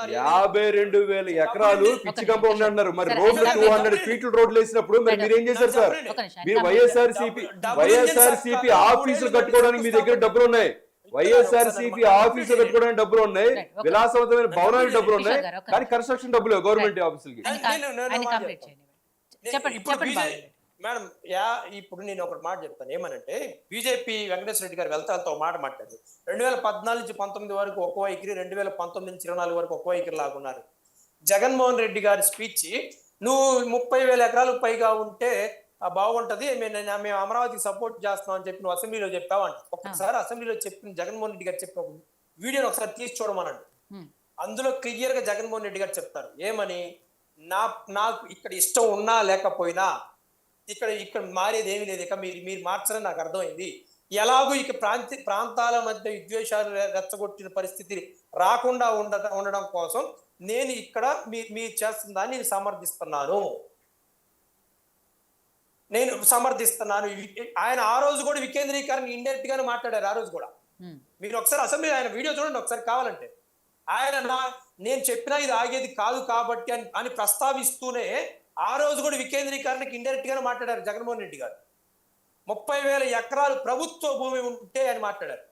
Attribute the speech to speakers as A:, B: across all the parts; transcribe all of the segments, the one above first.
A: అంటున్నారు?
B: 52,000 ఎకరాలు పిచ్చి కంప ఉంటున్నారు. మరి రోడ్లు 200 ఫీట్లు రోడ్లు వేసినప్పుడు మరి మీరు ఏం చేశారు సార్? మీరు వైఎస్ఆర్సీపీ ఆఫీసులు కట్టుకోవడానికి మీ దగ్గర డబ్బులు ఉన్నాయి, వైఎస్ఆర్సీపీ ఆఫీసులు కట్టుకోవడానికి డబ్బులు ఉన్నాయి, విలాసవంతమైన భవనానికి డబ్బులు ఉన్నాయి, కానీ కన్స్ట్రక్షన్ డబ్బులు గవర్నమెంట్ ఆఫీసులకి.
A: మేడం ఇప్పుడు నేను ఒక మాట చెప్తాను. ఏమనంటే బీజేపీ వెంకటేశ్వర రెడ్డి గారు వెళ్తాలతో మాట మాట్లాడారు. 2014 నుంచి 19 వరకు ఒక్కో వైఖరి, 2019 నుంచి 24 వరకు ఒక్కో వైఖరి లాగున్నారు. జగన్మోహన్ రెడ్డి గారి స్పీచ్, నువ్వు 30,000 ఎకరాలకు పైగా ఉంటే బాగుంటది, మేము అమరావతికి సపోర్ట్ చేస్తాం అని చెప్పి నువ్వు అసెంబ్లీలో చెప్పావంట. ఒక్కసారి అసెంబ్లీలో చెప్పిన జగన్మోహన్ రెడ్డి గారు చెప్పిన వీడియోని ఒకసారి తీసి చూడమనండి. అందులో క్లియర్ గా జగన్మోహన్ రెడ్డి గారు చెప్తారు ఏమని, నాకు ఇక్కడ ఇష్టం ఉన్నా లేకపోయినా ఇక్కడ మారేది ఏమీ లేదు, ఇక మీరు మార్చరని నాకు అర్థమైంది. ఎలాగూ ఇక ప్రాంతాల మధ్య విద్వేషాలు రెచ్చగొట్టిన పరిస్థితి రాకుండా ఉండడం కోసం నేను ఇక్కడ మీరు చేస్తున్న దాన్ని నేను సమర్థిస్తున్నాను. ఆయన ఆ రోజు కూడా వికేంద్రీకరణ ఇండైరెక్ట్ గానే మాట్లాడారు. ఆ రోజు కూడా మీరు ఒకసారి అసెంబ్లీ ఆయన వీడియో చూడండి ఒకసారి కావాలంటే. ఆయన నేను చెప్పినా ఇది ఆగేది కాదు కాబట్టి అని ప్రస్తావిస్తూనే ఆ రోజు కూడా వికేంద్రీకరణకి ఇండైరెక్ట్ గానే మాట్లాడారు జగన్మోహన్ రెడ్డి గారు. 30,000 ఎకరాలు ప్రభుత్వ భూమి ఉంటే అని మాట్లాడారు.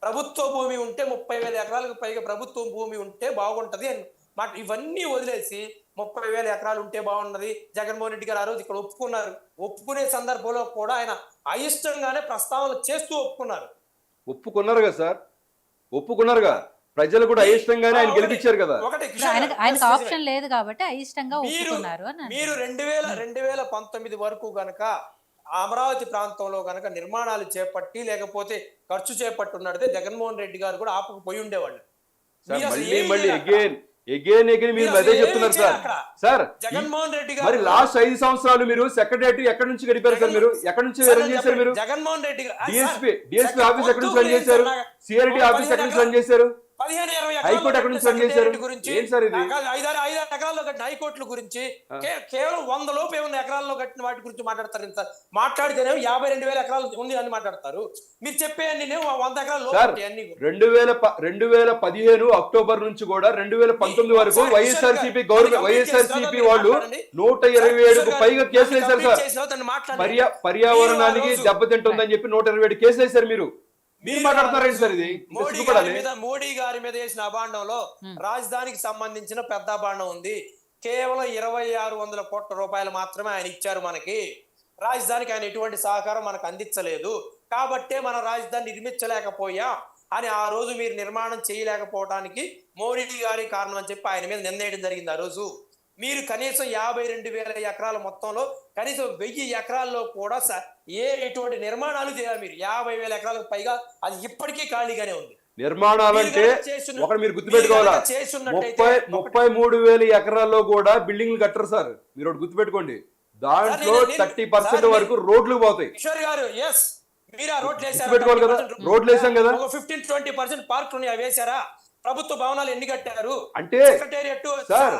A: ప్రభుత్వ భూమి ఉంటే 30,000 ఎకరాలకు పైగా ప్రభుత్వ భూమి ఉంటే బాగుంటది అని ఇవన్నీ వదిలేసి 30,000 ఎకరాలు ఉంటే బాగున్నది జగన్మోహన్ రెడ్డి గారు ఆ రోజు ఇక్కడ ఒప్పుకున్నారు. ఒప్పుకునే సందర్భంలో కూడా ఆయన అయిష్టంగానే ప్రస్తావన చేస్తూ
B: ఒప్పుకున్నారుగా సార్, ఒప్పుకున్నారుగా. ప్రజలు కూడా అయిష్టంగానే ఆయన గెలిపించారు కదా.
C: ఆయనకు ఆప్షన్ లేదు కాబట్టి అయిష్టంగా ఒప్పుకున్నారు.
A: మీరు 2019 వరకు గనక అమరావతి ప్రాంతంలో గనక నిర్మాణాలు చేపట్టి లేకపోతే ఖర్చు చేపట్టున్నట్టే జగన్మోహన్ రెడ్డి గారు కూడా ఆపకపోయి ఉండేవాళ్ళు.
B: ఎగైన్ మీరు అదే చెప్తున్నారు సార్.
A: జగన్మోహన్ రెడ్డి గారు
B: మరి లాస్ట్ 5 సంవత్సరాలు మీరు సెక్రటరీ ఎక్కడి నుంచి గడిపారు సార్? మీరు ఎక్కడి నుంచి రన్ చేశారు? మీరు
A: జగన్మోహన్ రెడ్డి
B: డిఎస్పీ ఆఫీస్ ఎక్కడి నుంచి రన్ చేశారు? సిఆర్డి ఆఫీస్ ఎక్కడి నుంచి రన్ చేశారు?
A: 15-20
B: హైకోర్టు ఎక్కడి నుంచి రన్ చేశారు? ఏం సార్ ఇది?
A: 5-6 ఎకరాల్లో కట్టిన హైకోర్టుల గురించి కేవలం 100 లోపు ఏమైనా ఎకరాల్లో కట్టిన వాటి గురించి మాట్లాడతారు సార్. మాట్లాడితేనేమో 52,000 ఎకరాలు ఉంది అని మాట్లాడతారు. మీరు చెప్పే 100 ఎకరాలు
B: 2015 అక్టోబర్ నుంచి కూడా 2019 వరకు వైఎస్ఆర్సీపీ వాళ్ళు 127కు పైగా కేసులు వేశారు సార్. పర్యావరణానికి దెబ్బతింటుందని చెప్పి 127 కేసులు వేశారు. మీరు మాట్లాడుతున్నారండి సార్? ఇది
A: మోడీ గారి మీద వేసిన అభాండంలో రాజధానికి సంబంధించిన పెద్ద అభాండం ఉంది. కేవలం 2,600 కోట్ల రూపాయలు మాత్రమే ఆయన ఇచ్చారు మనకి. రాజధానికి ఆయన ఎటువంటి సహకారం మనకు అందించలేదు కాబట్టే మన రాజధాని నిర్మించలేకపోయా అని ఆ రోజు మీరు నిర్మాణం చేయలేకపోవడానికి మోడీ గారి కారణం అని చెప్పి ఆయన మీద నిందేయడం జరిగింది. ఆ రోజు మీరు కనీసం 52,000 ఎకరాల మొత్తంలో కనీసం 1000 ఎకరాల్లో కూడా ఎటువంటి నిర్మాణాలు చేయాలి. మీరు 50,000 ఎకరాలకు పైగా అది ఇప్పటికీ ఖాళీగానే ఉంది.
B: నిర్మాణాలంటే ఒకటి మీరు గుర్తుపెట్టుకోవాలా, 33,000 ఎకరాల్లో కూడా బిల్డింగ్లు కట్టరు సార్. మీరు ఒకటి గుర్తుపెట్టుకోండి. దాంట్లో 30% వరకు రోడ్లు పోతాయి.
A: కిషోర్ గారు మీరు ఆ రోడ్లు
B: రోడ్లు వేసాం కదా.
A: 15-20% పార్కులు వేసారా? ప్రభుత్వ భవనాలు ఎన్ని కట్టారు
B: అంటే సార్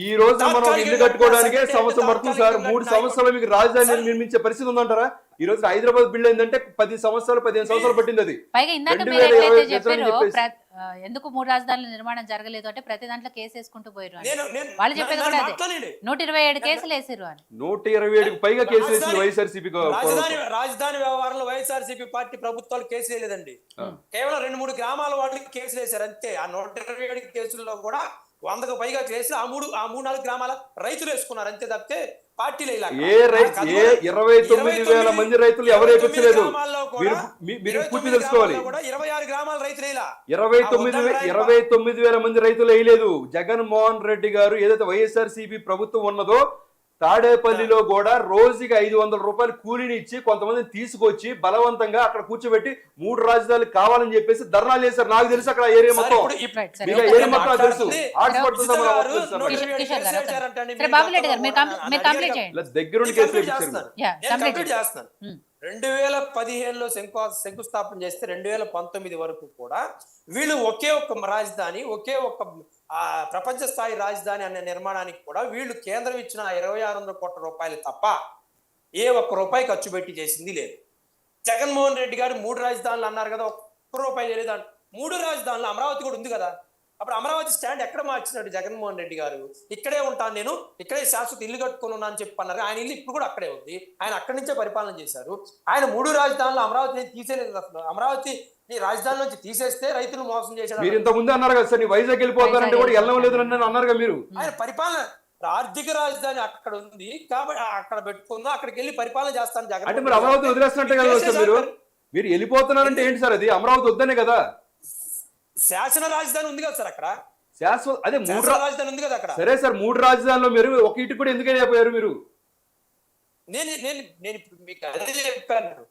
B: ఈ రోజు మనం ఇల్లు కట్టుకోవడానికే సంవత్సరం పడుతుంది సార్. 3 సంవత్సరాలు మీకు రాజధాని నిర్మించే పరిస్థితి ఉందంటారా? ఈ రోజు హైదరాబాద్ బిల్డ్ అయిందంటే 15 సంవత్సరాలు పట్టింది. అది
C: ఎందుకు 3 రాజధానుల నిర్మాణం జరగలేదు అంటే ప్రతి దాంట్లో కేసు వేసుకుంటూ పోయారు. వాళ్ళు చెప్పేది కూడా అదే, 127 కేసులు వేసారు అని.
B: 127కు పైగా కేసులు వేసి వైఎస్ఆర్సీపీ
A: రాజధాని వ్యవహారంలో వైఎస్ఆర్సీపీ పార్టీ ప్రభుత్వాలు కేసులు వేయలేదండి. కేవలం 2-3 గ్రామాల వాళ్ళకి కేసులు వేశారు అంతే. ఆ 127 కేసుల్లో కూడా 100కు పైగా కేసులు ఆ 3-4 గ్రామాల రైతులు వేసుకున్నారు అంతే తప్పితే పార్టీలు
B: 29,000 మంది రైతులు ఎవరు వేయించలేదు. మీరు పూర్తి తెలుసుకోవాలి.
A: 26 గ్రామాల రైతులు
B: 29,000 మంది రైతులు వేయలేదు. జగన్మోహన్ రెడ్డి గారు ఏదైతే వైఎస్ఆర్సీపీ ప్రభుత్వం ఉన్నదో తాడేపల్లిలో కూడా రోజుకి 500 రూపాయలు కూలీని ఇచ్చి కొంతమందిని తీసుకొచ్చి బలవంతంగా అక్కడ కూర్చోబెట్టి 3 రాజధానులు కావాలని చెప్పేసి ధర్నాలు చేశారు. నాకు తెలుసు అక్కడ ఏరియా మొత్తం తెలుసు. దగ్గరుండి కేసులు
A: చేస్తాను. 2015లో శంకుస్థాపన చేస్తే 2019 వరకు కూడా వీళ్ళు ఒకే ఒక్క రాజధాని, ఒకే ఒక్క ప్రపంచ స్థాయి రాజధాని అనే నిర్మాణానికి కూడా వీళ్ళు కేంద్రం ఇచ్చిన 2,600 కోట్ల రూపాయలు తప్ప ఏ ఒక్క రూపాయి ఖర్చు పెట్టి చేసింది లేదు. జగన్మోహన్ రెడ్డి గారు 3 రాజధానులు అన్నారు కదా, ఒక్క రూపాయి లేదు. 3 రాజధానులు అమరావతి కూడా ఉంది కదా. అప్పుడు అమరావతి స్టాండ్ ఎక్కడ మార్చినాడు జగన్మోహన్ రెడ్డి గారు? ఇక్కడే ఉంటాను నేను, ఇక్కడే శాశ్వత ఇల్లు కట్టుకుని ఉన్నాను అని చెప్పి అన్నారు. ఆయన ఇల్లు ఇప్పుడు కూడా అక్కడే ఉంది. ఆయన అక్కడి నుంచే పరిపాలన చేశారు. ఆయన 3 రాజధానులు అమరావతిని తీసేయలేదు. అసలు అమరావతి రాజధాని నుంచి తీసేస్తే రైతులు మోసం చేశారు.
B: మీరు ఇంత ముందు అన్నారు కదా సార్, వైజాగ్ వెళ్ళిపోతారంటే కూడా వెళ్ళడం లేదు అన్నారు కదా మీరు.
A: ఆయన పరిపాలన ఆర్థిక రాజధాని అక్కడ ఉంది కాబట్టి అక్కడ పెట్టుకుందా, అక్కడికి వెళ్ళి పరిపాలన చేస్తాను జగన్.
B: అంటే మీరు అమరావతి వదిలేస్తున్నట్టే కదా సార్ మీరు వెళ్ళిపోతున్నారంటే ఏంటి సార్? అది అమరావతి వద్దనే కదా.
A: శాసన రాజధాని ఉంది కదా సార్ అక్కడ.
B: శాశ్వత అదే 3
A: రాజధాని ఉంది కదా అక్కడ.
B: సరే సార్, 3 రాజధానిలో మీరు ఒక ఇటు కూడా ఎందుకని అయిపోయారు మీరు?
A: నేను మీకు అదే చెప్పాను.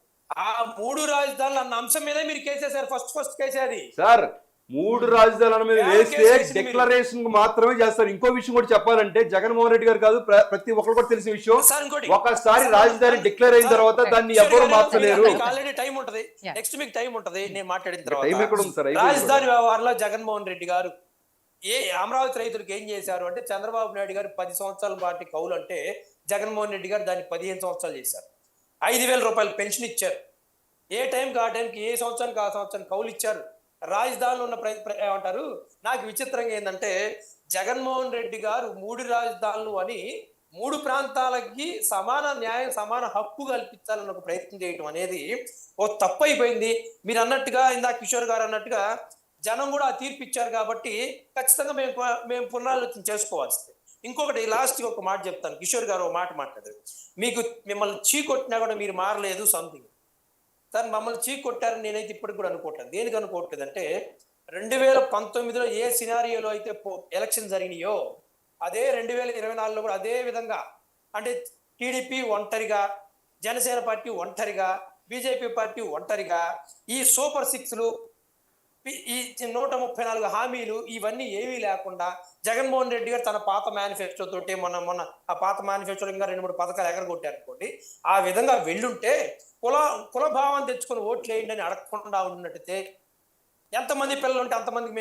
A: ఆ 3 రాజధానులు అన్న అంశం మీద మీరు కేసేసారు. First కేసేది sir.
B: 3 రాజధానుల మీద వేస్తే డిక్లరేషన్ మాత్రమే చేస్తారు. ఇంకో విషయం కూడా చెప్పాలంటే జగన్మోహన్ రెడ్డి గారు కాదు, ప్రతి ఒక్కరు కూడా తెలిసిన విషయం, ఒకసారి రాజధాని డిక్లేర్ అయిన తర్వాత దాన్ని ఎవరు మార్చలేరు.
A: ఆల్రెడీ టైం ఉంటది, నెక్స్ట్ మీకు టైం ఉంటది. నేను మాట్లాడిన తర్వాత రాజధాని వ్యవహారంలో జగన్మోహన్ రెడ్డి గారు అమరావతి రైతులకు ఏం చేశారు అంటే, చంద్రబాబు నాయుడు గారు 10 సంవత్సరాల పార్టీ కౌలు అంటే జగన్మోహన్ రెడ్డి గారు దాన్ని 15 సంవత్సరాలు చేశారు. 5,000 రూపాయలు పెన్షన్ ఇచ్చారు. ఏ టైంకి ఆ టైంకి, ఏ సంవత్సరానికి ఆ సంవత్సరం కౌలు ఇచ్చారు. రాజధానిలో ఉన్న ఏమంటారు, నాకు విచిత్రంగా ఏంటంటే జగన్మోహన్ రెడ్డి గారు 3 రాజధానులు అని 3 ప్రాంతాలకి సమాన న్యాయం, సమాన హక్కు కల్పించాలని ఒక ప్రయత్నం చేయడం అనేది ఓ తప్పు అయిపోయింది. మీరు అన్నట్టుగా, ఇందాక కిషోర్ గారు అన్నట్టుగా జనం కూడా ఆ తీర్పు ఇచ్చారు కాబట్టి ఖచ్చితంగా మేము పునరాలోచన చేసుకోవాల్సింది. ఇంకొకటి లాస్ట్కి ఒక మాట చెప్తాను. కిషోర్ గారు ఒక మాట మాట్లాడారు, మిమ్మల్ని చీకొట్టినా కూడా మీరు మారలేదు సంథింగ్. సార్, మమ్మల్ని చీకొట్టారని నేనైతే ఇప్పటికి కూడా అనుకోవట్లేదు. దేనికి అనుకోవట్లేదు అంటే, 2019లో ఏ సినారియోలో అయితే ఎలక్షన్ జరిగినాయో అదే 2024లో కూడా అదే విధంగా, అంటే టీడీపీ ఒంటరిగా, జనసేన పార్టీ ఒంటరిగా, బీజేపీ పార్టీ ఒంటరిగా, ఈ సూపర్ 6లు, ఈ 134 హామీలు ఇవన్నీ ఏమీ లేకుండా జగన్మోహన్ రెడ్డి గారు తన పాత మేనిఫెస్టో తోటి మొన్న ఆ పాత మేనిఫెస్టో ఇంకా 2-3 పథకాలు ఎగరగొట్టారు అనుకోండి. ఆ విధంగా వెళ్ళుంటే కుల భావం తెచ్చుకొని ఓట్లు వేయండి అని అడగకుండా ఉన్నట్టయితే, ఎంతమంది పిల్లలు ఉంటే అంతమందికి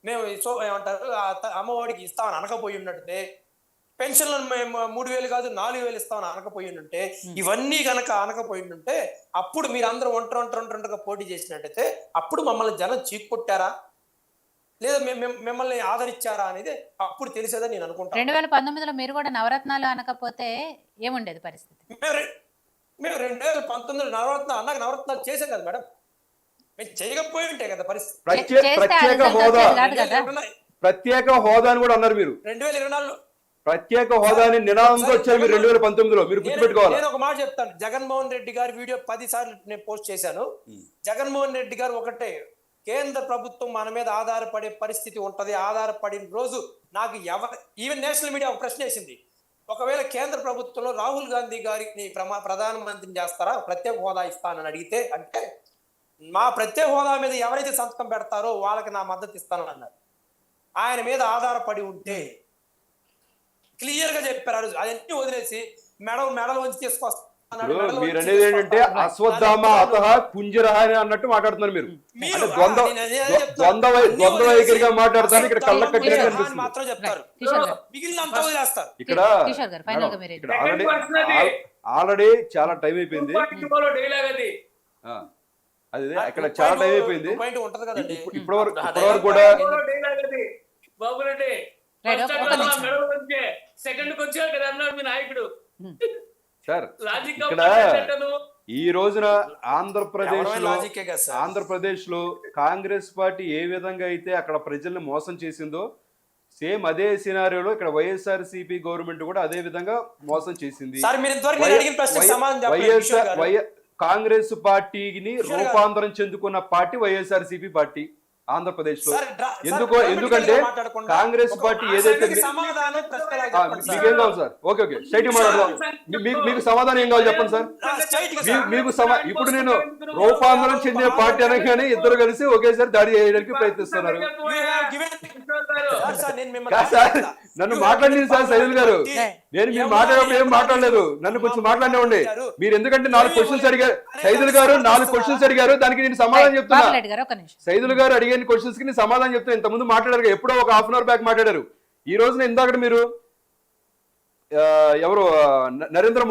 A: మేము ఏమంటారు అమ్మఒడికి ఇస్తామని అనకపోయి ఉన్నట్టయితే, పెన్షన్లను మేము 3,000 కాదు 4,000 ఇస్తామని అనకపోయి ఉంటే, ఇవన్నీ కనుక అనకపోయి ఉంటే, అప్పుడు మీరు అందరూ ఒంటరిగా పోటీ చేసినట్టయితే అప్పుడు మమ్మల్ని జనం చీక్కొట్టారా లేదా మిమ్మల్ని ఆదరించారా అనేది అప్పుడు తెలిసేదని నేను అనుకుంటాను.
C: 2019లో మీరు కూడా నవరత్నాలు అనకపోతే ఏముండేది పరిస్థితి?
A: మేము 2019 నవరత్నాలు చేసాం కదా మేడం. మేము చేయకపోయి ఉంటే కదా పరిస్థితి.
B: ప్రత్యేక హోదా అని కూడా అన్నారు మీరు.
A: 2024లో
B: ప్రత్యేక హోదాని నినాదంతో వచ్చారు మీరు 2019లో. మీరు గుర్తుపెట్టుకోవాలి.
A: నేను ఒక మాట చెప్తాను. జగన్మోహన్ రెడ్డి గారి వీడియో 10 సార్లు నేను పోస్ట్ చేశాను. జగన్మోహన్ రెడ్డి గారు ఒకటే, కేంద్ర ప్రభుత్వం మన మీద ఆధారపడే పరిస్థితి ఉంటది. ఆధారపడిన రోజు నాకు ఈవెన్ నేషనల్ మీడియా ఒక ప్రశ్న వేసింది, ఒకవేళ కేంద్ర ప్రభుత్వంలో రాహుల్ గాంధీ గారిని ప్రధానమంత్రిని చేస్తారా, ప్రత్యేక హోదా ఇస్తానని అడిగితే, అంటే మా ప్రత్యేక హోదా మీద ఎవరైతే సంతకం పెడతారో వాళ్ళకి నా మద్దతు ఇస్తానని అన్నారు. ఆయన మీద ఆధారపడి ఉంటే క్లియర్ గా చెప్పారు. అవన్నీ వదిలేసి మెడలు వంచి తీసుకొస్తారు.
B: మీరు అనేది ఏంటంటే అశ్వత్థామ అతః కుంజరః అన్నట్టు మాట్లాడుతున్నారు మీరు. అంటే ద్వంద్వ వైఖరిగా మాట్లాడతారు. ఇక్కడ కళ్ళ కట్టినట్టు
A: మాత్రం చెప్తారు, మిగిలినంతా వదిలేస్తారు.
B: ఇక్కడ ఆల్రెడీ చాలా టైం అయిపోయింది. అదే ఇక్కడ చాలా టైం అయిపోయింది. ఇప్పటి వరకు కూడా సార్ ఇక్కడ ఈ రోజున ఆంధ్రప్రదేశ్ లో కాంగ్రెస్ పార్టీ ఏ విధంగా అయితే అక్కడ ప్రజల్ని మోసం చేసిందో, సేమ్ అదే సినారియోలో ఇక్కడ వైఎస్ఆర్సీపీ గవర్నమెంట్ కూడా అదే విధంగా మోసం చేసింది. కాంగ్రెస్ పార్టీని రూపాంతరం చెందుకున్న పార్టీ వైఎస్ఆర్సీపీ పార్టీ ఆంధ్రప్రదేశ్ లో. ఎందుకంటే కాంగ్రెస్ పార్టీ ఏదైతే మీకేం కావాలి సార్? ఓకే స్ట్రైట్ మాట్లాడదాం. మీకు సమాధానం ఏం కావాలి చెప్పండి సార్. మీకు ఇప్పుడు నేను రూపాంతరం చెందిన పార్టీ అనగానే ఇద్దరు కలిసి ఒకేసారి దాడి చేయడానికి ప్రయత్నిస్తున్నారు. నన్ను మాట్లాడింది సార్ సైదుల్ గారు. నేను మీరు మాట్లాడేటప్పుడు ఏం మాట్లాడలేదు. నన్ను కొంచెం మాట్లాడినండి. మీరు ఎందుకంటే 4 క్వశ్చన్స్ అడిగారు. సైదుల్ గారు 4 క్వశ్చన్స్ అడిగారు, దానికి నేను సమాధానం చెప్తున్నా. సైదుల్ గారు అడిగే క్వశ్చన్స్ కి నేను సమాధానం చెప్తున్నా. ఇంతకుముందు మాట్లాడారు, ఎప్పుడో ఒక హాఫ్ అన్ అవర్ బ్యాక్ మాట్లాడారు. ఈ రోజున ఇందాక మీరు ఎవరు నరేంద్ర మోదీ